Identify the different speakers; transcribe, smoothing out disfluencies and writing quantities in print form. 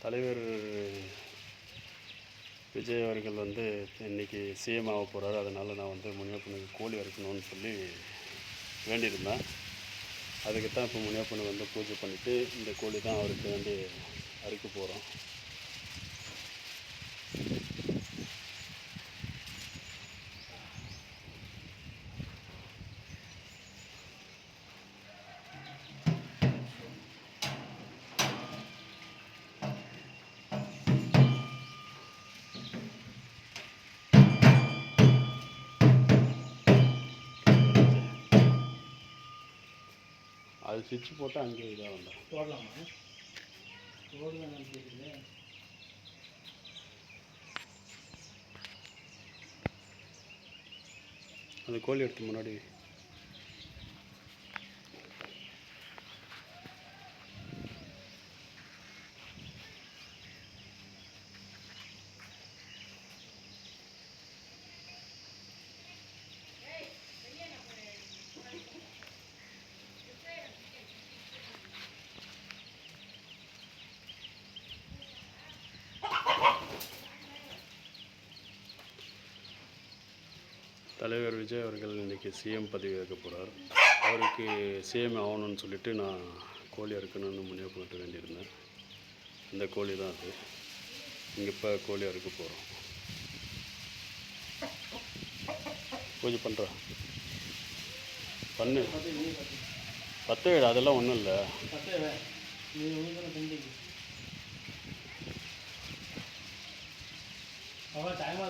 Speaker 1: தலைவர் விஜய் அவர்கள் வந்து இன்றைக்கி சிஎம் ஆக போகிறாரு. அதனால் நான் வந்து முனியப்பனுக்கு கோழி அறுக்கணும்னு சொல்லி வேண்டியிருந்தேன். அதுக்கு தான் இப்போ முனியப்பனுக்கு வந்து பூஜை பண்ணிவிட்டு இந்த கோழி தான் அவருக்கு வேண்டி அறுக்க போகிறோம். அது சுவிட்ச் போட்டால் அங்கே இதாக வந்துடும்.
Speaker 2: போடலாமா? போடலாம் கேட்குது.
Speaker 1: அந்த கோழி எடுத்து முன்னாடி தலைவர் விஜய் அவர்கள் இன்றைக்கி சிஎம் பதவி ஏற்க போகிறார். அவருக்கு சிஎம் ஆகணும்னு சொல்லிவிட்டு நான் கோழி அறுக்கணும்னு முனியப்பன்கிட்ட வேண்டியிருந்தேன். அந்த கோழி தான் அது. இங்கே இப்போ கோழி அறுக்க போகிறோம். பூஜை பண்ணுறோம். பண்ணு பத்து வீடு அதெல்லாம் ஒன்றும் இல்லை.
Speaker 2: டைம்